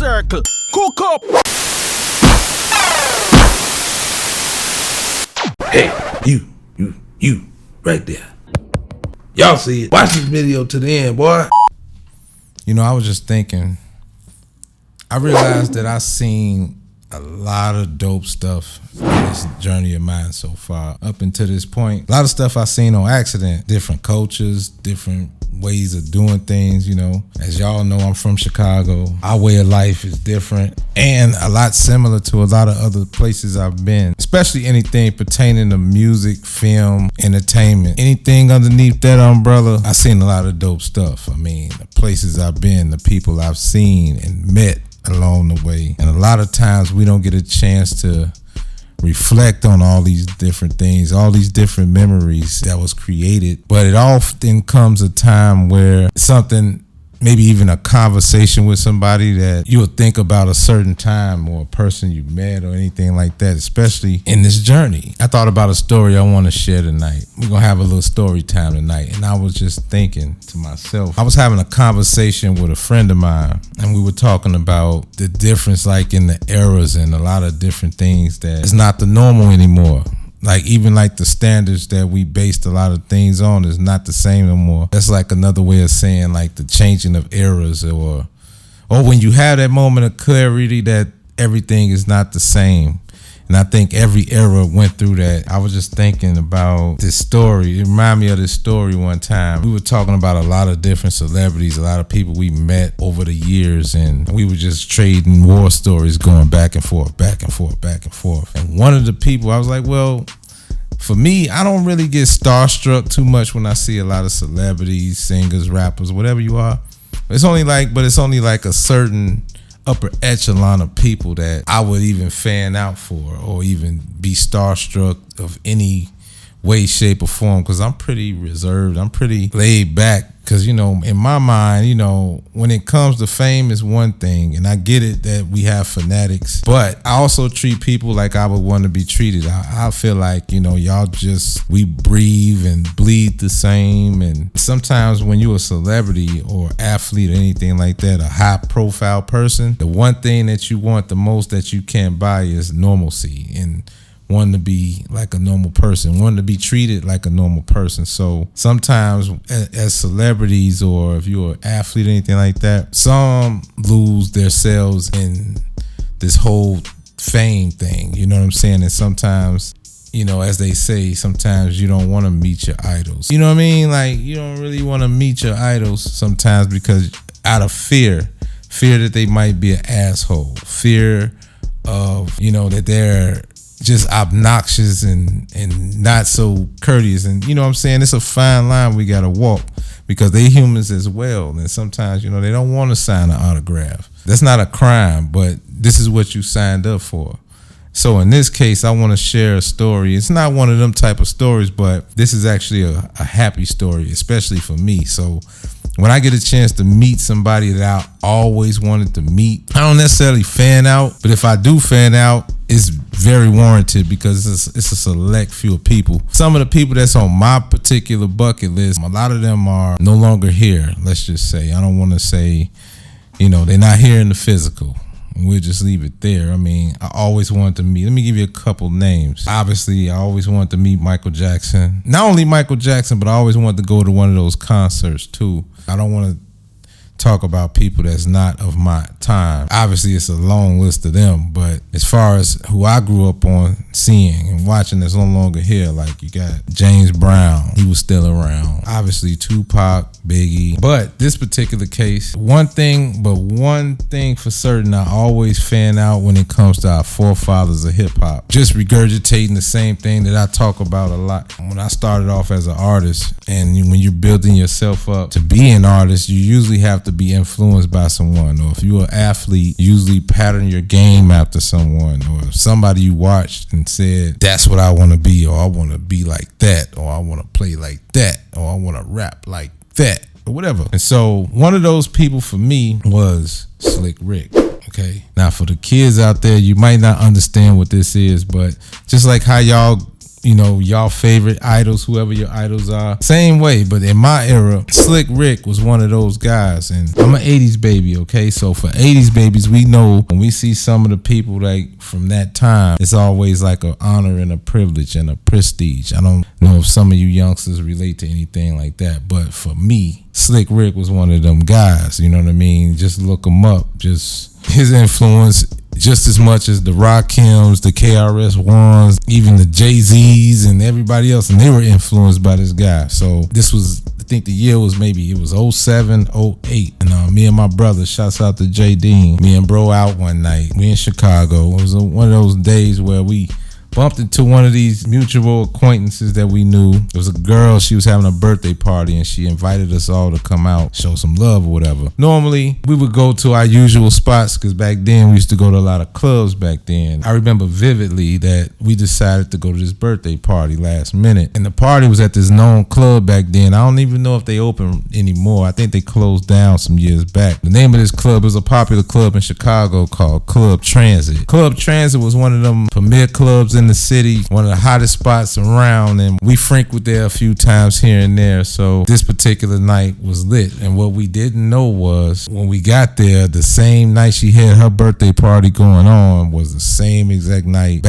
PowerCircle. Cookup. Hey, you, right there. Y'all see it. Watch this video to the end, boy. You know, I was just thinking, I realized that I've seen a lot of dope stuff in this journey of mine so far. Up until this point, a lot of stuff I've seen on accident. Different cultures, different ways of doing things, you know. As y'all know, I'm from Chicago. Our way of life is different and a lot similar to a lot of other places I've been, especially anything pertaining to music, film, entertainment. Anything underneath that umbrella, I've seen a lot of dope stuff. I mean, the places I've been, the people I've seen and met along the way. And a lot of times we don't get a chance to reflect on all these different things, all these different memories that was created. But it often comes a time where something, maybe even a conversation with somebody that you'll think about a certain time or a person you met or anything like that, especially in this journey. I thought about a story I want to share tonight. We're going to have a little story time tonight. And I was just thinking to myself, I was having a conversation with a friend of mine and we were talking about the difference like in the eras and a lot of different things that is not the normal anymore. Like even like the standards that we based a lot of things on is not the same no more. That's like another way of saying like the changing of eras or when you have that moment of clarity that everything is not the same. And I think every era went through that. I was just thinking about this story. It reminded me of this story one time. We were talking about a lot of different celebrities, a lot of people we met over the years, and we were just trading war stories going back and forth, back and forth, back and forth. And one of the people, I was like, well, for me, I don't really get starstruck too much when I see a lot of celebrities, singers, rappers, whatever you are. It's only like a certain upper echelon of people that I would even fan out for or even be starstruck of any way, shape, or form, because I'm pretty reserved. I'm pretty laid back because, you know, in my mind, you know, when it comes to fame is one thing, and I get it that we have fanatics, but I also treat people like I would want to be treated. I feel like, you know, y'all just, we breathe and bleed the same, and sometimes when you're a celebrity or athlete or anything like that, a high profile person, the one thing that you want the most that you can't buy is normalcy and wanting to be like a normal person, wanting to be treated like a normal person. So sometimes as celebrities or if you're an athlete or anything like that, some lose themselves in this whole fame thing, you know what I'm saying? And sometimes, you know, as they say, sometimes you don't want to meet your idols. You know what I mean? Like you don't really want to meet your idols sometimes because out of fear that they might be an asshole, fear of, you know, that they're just obnoxious and not so courteous. And you know what I'm saying? It's a fine line we gotta walk because they humans as well. And sometimes, you know, they don't want to sign an autograph. That's not a crime, but this is what you signed up for. So in this case, I want to share a story. It's not one of them type of stories, but this is actually a happy story, especially for me. So when I get a chance to meet somebody that I always wanted to meet, I don't necessarily fan out, but if I do fan out, it's very warranted because it's a select few of people. Some of the people that's on my particular bucket list, a lot of them are no longer here, let's just say. I don't want to say, you know, they're not here in the physical. We'll just leave it there. I mean, I always wanted to meet. Let me give you a couple names. Obviously, I always wanted to meet Michael Jackson. Not only Michael Jackson, but I always wanted to go to one of those concerts too. I don't want to talk about people that's not of my time. Obviously, it's a long list of them, but as far as who I grew up on seeing and watching that's no longer here, like you got James Brown, he was still around. Obviously, Tupac, Biggie. But this particular case, one thing for certain, I always fan out when it comes to our forefathers of hip hop. Just regurgitating the same thing that I talk about a lot. When I started off as an artist, and when you're building yourself up to be an artist, you usually have to be influenced by someone, or if you're an athlete, usually pattern your game after someone or somebody you watched and said, that's what I want to be, or I want to be like that, or I want to play like that, or I want to rap like that, or whatever. And so one of those people for me was Slick Rick. Okay, now for the kids out there, you might not understand what this is, but just like how y'all you know, y'all favorite idols, whoever your idols are. Same way, but in my era, Slick Rick was one of those guys. And I'm an 80s baby, okay? So for 80s babies, we know when we see some of the people like from that time, it's always like an honor and a privilege and a prestige. I don't know if some of you youngsters relate to anything like that, but for me, Slick Rick was one of them guys, you know what I mean? Just look him up. Just his influence just as much as the Rakims, the KRS-Ones, even the Jay-Z's and everybody else, and they were influenced by this guy. So this was, I think the year was it was 07, 08. And me and my brother, shouts out to J. Dean, me and bro out one night. We in Chicago. It was one of those days where we bumped into one of these mutual acquaintances that we knew. It was a girl, she was having a birthday party and she invited us all to come out, show some love or whatever. Normally, we would go to our usual spots because back then we used to go to a lot of clubs back then. I remember vividly that we decided to go to this birthday party last minute. And the party was at this known club back then. I don't even know if they open anymore. I think they closed down some years back. The name of this club was a popular club in Chicago called Club Transit. Club Transit was one of them premier clubs in the city, one of the hottest spots around, and we frequented there a few times here and there. So this particular night was lit, and what we didn't know was when we got there, the same night she had her birthday party going on was the same exact night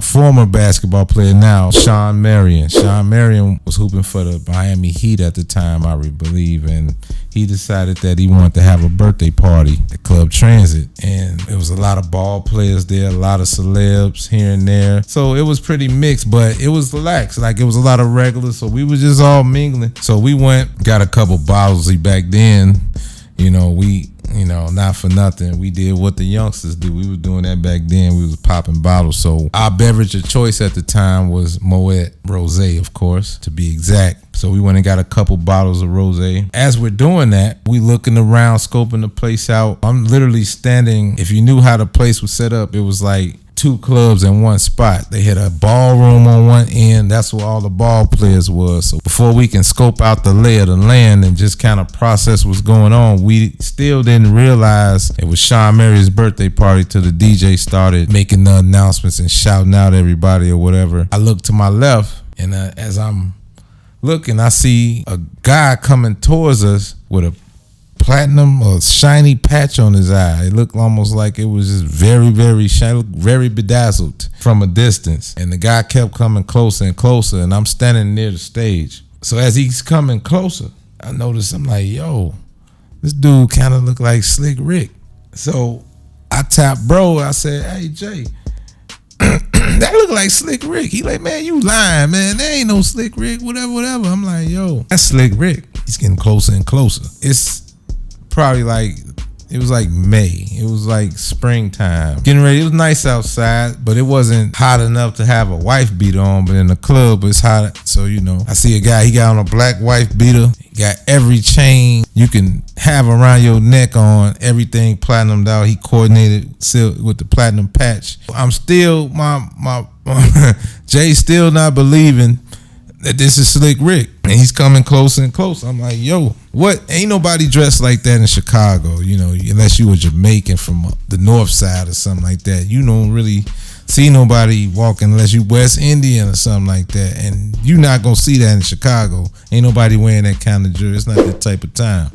former basketball player now, Sean Marion was hooping for the Miami Heat at the time, I believe, and he decided that he wanted to have a birthday party at Club Transit, and it was a lot of ball players there, a lot of celebs here and there. So it was pretty mixed, but it was relaxed. Like it was a lot of regulars, so we was just all mingling. So we went, got a couple bottles. Back then, not for nothing, we did what the youngsters do. We were doing that back then. We was popping bottles. So our beverage of choice at the time was Moet Rosé, of course, to be exact. So we went and got a couple bottles of rosé. As we're doing that, we looking around, scoping the place out. I'm literally standing. If you knew how the place was set up, it was like two clubs in one spot. They had a ballroom on one end. That's where all the ball players was. So before we can scope out the lay of the land and just kind of process what's going on, we still didn't realize it was Sean Mary's birthday party till the DJ started making the announcements and shouting out everybody or whatever. I look to my left, and as I'm looking, I see a guy coming towards us with a platinum or shiny patch on his eye. It looked almost like it was just very, very shiny, very bedazzled from a distance. And the guy kept coming closer and closer, and I'm standing near the stage. So as he's coming closer, I noticed, I'm like, yo, this dude kind of looked like Slick Rick. So I tapped bro. I said, hey, Jay, that look like Slick Rick. He like, man, you lying, man. There ain't no Slick Rick, whatever. I'm like, yo, that's Slick Rick. He's getting closer and closer. It's probably like, it was like May. It was like springtime. Getting ready. It was nice outside, but it wasn't hot enough to have a wife beater on. But in the club, it's hot. So, I see a guy, he got on a black wife beater. He got every chain you can have around your neck on, everything platinumed out. He coordinated with the platinum patch. I'm still, my Jay's still not believing that this is Slick Rick, and he's coming closer and closer. I'm like, yo, what? Ain't nobody dressed like that in Chicago, unless you were Jamaican from the north side or something like that. You don't really see nobody walking unless you West Indian or something like that, and you not gonna see that in Chicago. Ain't nobody wearing that kind of jewelry. It's not that type of time.